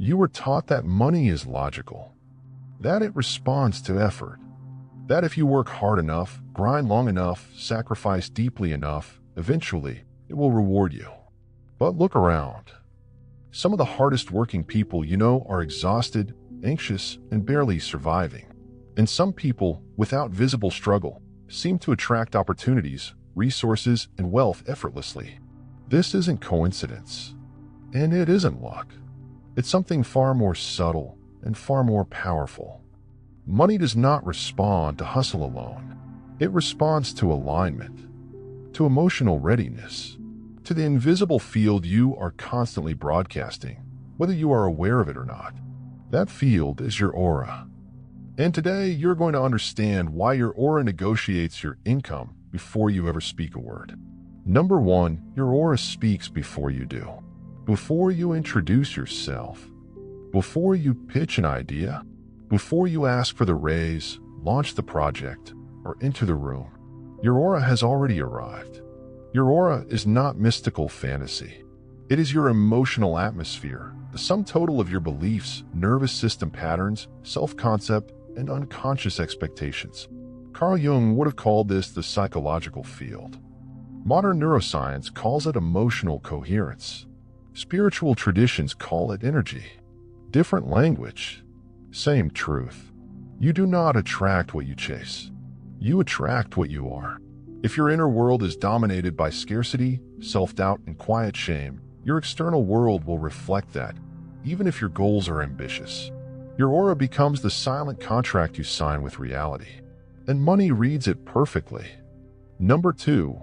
You were taught that money is logical, that it responds to effort, that if you work hard enough, grind long enough, sacrifice deeply enough, eventually it will reward you. But look around. Some of the hardest working people you know are exhausted, anxious, and barely surviving. And some people, without visible struggle, seem to attract opportunities, resources, and wealth effortlessly. This isn't coincidence. And it isn't luck. It's something far more subtle and far more powerful. Money does not respond to hustle alone. It responds to alignment, to emotional readiness, to the invisible field you are constantly broadcasting, whether you are aware of it or not. That field is your aura. And today, you're going to understand why your aura negotiates your income before you ever speak a word. Number one, your aura speaks before you do. Before you introduce yourself, before you pitch an idea, before you ask for the raise, launch the project, or enter the room, your aura has already arrived. Your aura is not mystical fantasy. It is your emotional atmosphere, the sum total of your beliefs, nervous system patterns, self-concept, and unconscious expectations. Carl Jung would have called this the psychological field. Modern neuroscience calls it emotional coherence. Spiritual traditions call it energy. Different language, same truth. You do not attract what you chase. You attract what you are. If your inner world is dominated by scarcity, self-doubt, and quiet shame, your external world will reflect that, even if your goals are ambitious. Your aura becomes the silent contract you sign with reality, and money reads it perfectly. Number two,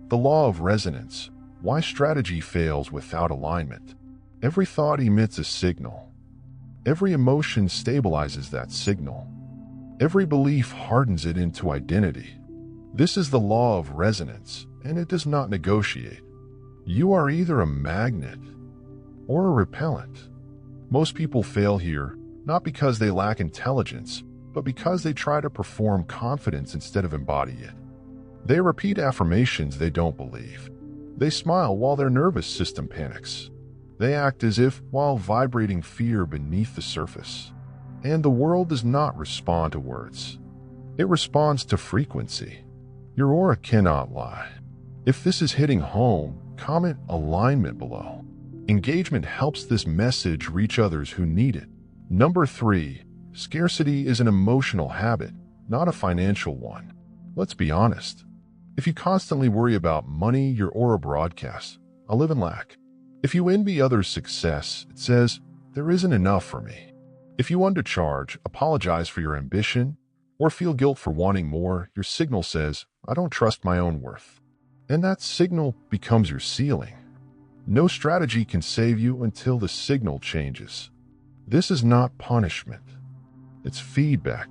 the law of resonance. Why strategy fails without alignment. Every thought emits a signal. Every emotion stabilizes that signal. Every belief hardens it into identity. This is the law of resonance, and it does not negotiate. You are either a magnet or a repellent. Most people fail here, not because they lack intelligence, but because they try to perform confidence instead of embody it. They repeat affirmations they don't believe. They smile while their nervous system panics. They act as if while vibrating fear beneath the surface. And the world does not respond to words. It responds to frequency. Your aura cannot lie. If this is hitting home, comment alignment below. Engagement helps this message reach others who need it. Number three, scarcity is an emotional habit, not a financial one. Let's be honest. If you constantly worry about money, your aura broadcasts, I live in lack. If you envy others' success, it says, there isn't enough for me. If you undercharge, apologize for your ambition, or feel guilt for wanting more, your signal says, I don't trust my own worth. And that signal becomes your ceiling. No strategy can save you until the signal changes. This is not punishment. It's feedback.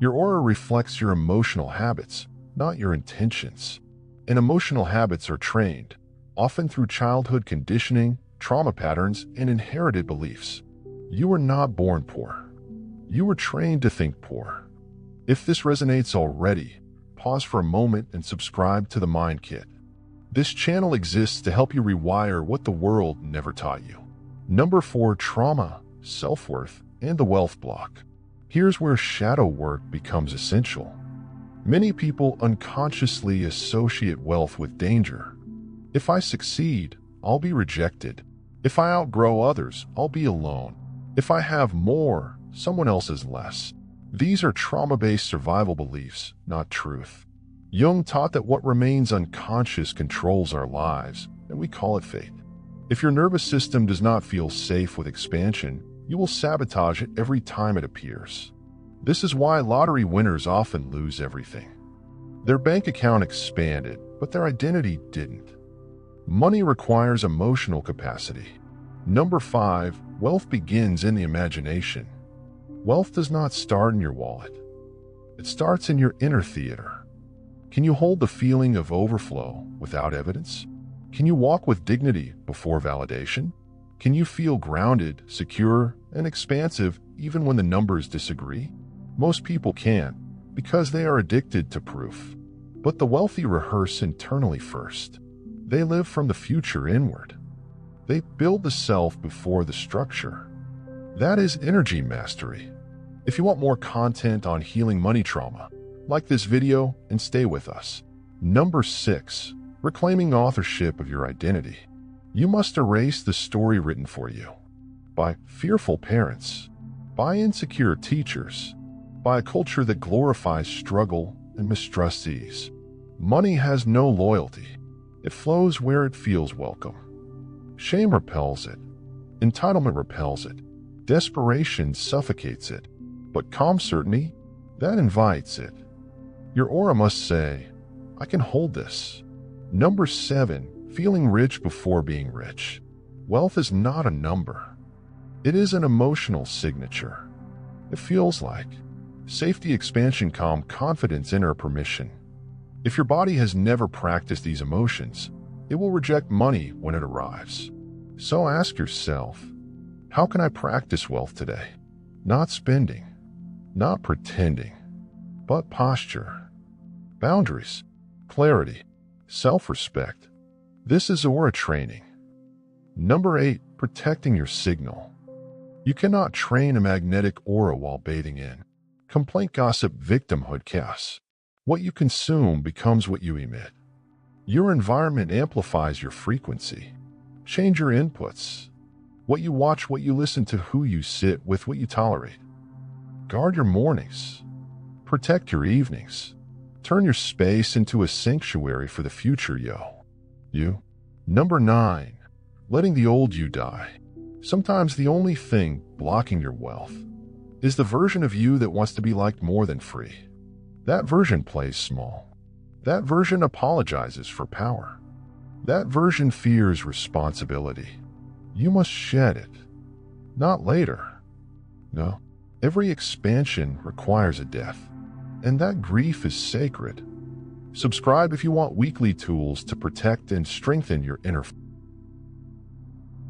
Your aura reflects your emotional habits, not your intentions. And emotional habits are trained, often through childhood conditioning, trauma patterns, and inherited beliefs. You were not born poor. You were trained to think poor. If this resonates already, pause for a moment and subscribe to the Mind Kit. This channel exists to help you rewire what the world never taught you. Number four, trauma, self-worth, and the wealth block. Here's where shadow work becomes essential. Many people unconsciously associate wealth with danger. If I succeed, I'll be rejected. If I outgrow others, I'll be alone. If I have more, someone else has less. These are trauma-based survival beliefs, not truth. Jung taught that what remains unconscious controls our lives, and we call it fate. If your nervous system does not feel safe with expansion, you will sabotage it every time it appears. This is why lottery winners often lose everything. Their bank account expanded, but their identity didn't. Money requires emotional capacity. Number five, wealth begins in the imagination. Wealth does not start in your wallet. It starts in your inner theater. Can you hold the feeling of overflow without evidence? Can you walk with dignity before validation? Can you feel grounded, secure, and expansive even when the numbers disagree? Most people can't, because they are addicted to proof. But the wealthy rehearse internally first. They live from the future inward. They build the self before the structure. That is energy mastery. If you want more content on healing money trauma, like this video and stay with us. Number 6. Reclaiming authorship of your identity. You must erase the story written for you by fearful parents, by insecure teachers, by a culture that glorifies struggle and mistrusts ease. Money has no loyalty. It flows where it feels welcome. Shame repels it. Entitlement repels it. Desperation suffocates it. But calm certainty, that invites it. Your aura must say, I can hold this. Number 7. Feeling rich before being rich. Wealth is not a number. It is an emotional signature. It feels like safety, expansion, calm, confidence, inner permission. If your body has never practiced these emotions, it will reject money when it arrives. So ask yourself, how can I practice wealth today? Not spending, not pretending, but posture, boundaries, clarity, self-respect. This is aura training. Number 8. Protecting your signal. You cannot train a magnetic aura while bathing in complaint, gossip, victimhood, chaos. What you consume becomes what you emit. Your environment amplifies your frequency. Change your inputs. What you watch, what you listen to, who you sit with, what you tolerate. Guard your mornings. Protect your evenings. Turn your space into a sanctuary for the future you. Number 9. Letting the old you die. Sometimes the only thing blocking your wealth is the version of you that wants to be liked more than free. That version plays small. That version apologizes for power. That version fears responsibility. You must shed it. Not later. No. Every expansion requires a death. And that grief is sacred. Subscribe if you want weekly tools to protect and strengthen your inner.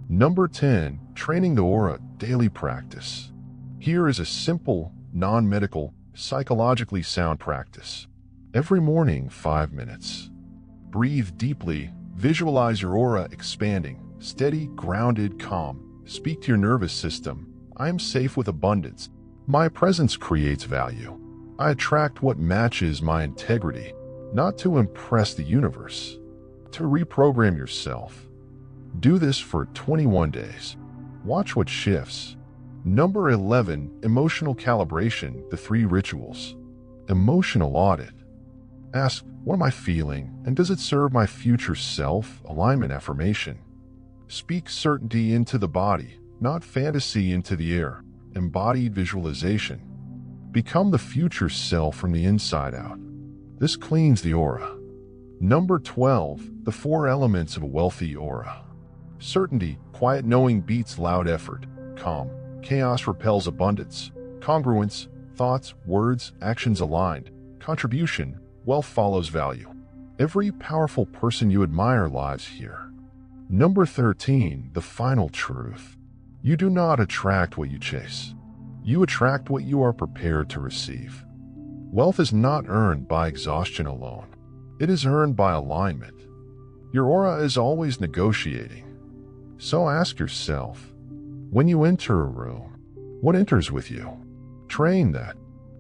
Number 10. Training the aura, daily practice. Here is a simple, non-medical, psychologically sound practice. Every morning, 5 minutes. Breathe deeply. Visualize your aura expanding. Steady, grounded, calm. Speak to your nervous system. I am safe with abundance. My presence creates value. I attract what matches my integrity, not to impress the universe, to reprogram yourself. Do this for 21 days. Watch what shifts. Number 11. Emotional calibration, the 3 rituals. Emotional audit. Ask, what am I feeling, and does it serve my future self? Alignment affirmation. Speak certainty into the body, not fantasy into the air. Embodied visualization. Become the future self from the inside out. This cleans the aura. Number 12. The 4 elements of a wealthy aura. Certainty, quiet knowing beats loud effort. Calm, chaos repels abundance. Congruence, thoughts, words, actions aligned. Contribution, wealth follows value. Every powerful person you admire lives here. Number 13. The final truth. You do not attract what you chase. You attract what you are prepared to receive. Wealth is not earned by exhaustion alone. It is earned by alignment. Your aura is always negotiating. So ask yourself, when you enter a room, what enters with you? Train that,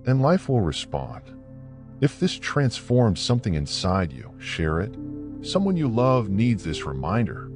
and life will respond. If this transforms something inside you, share it. Someone you love needs this reminder.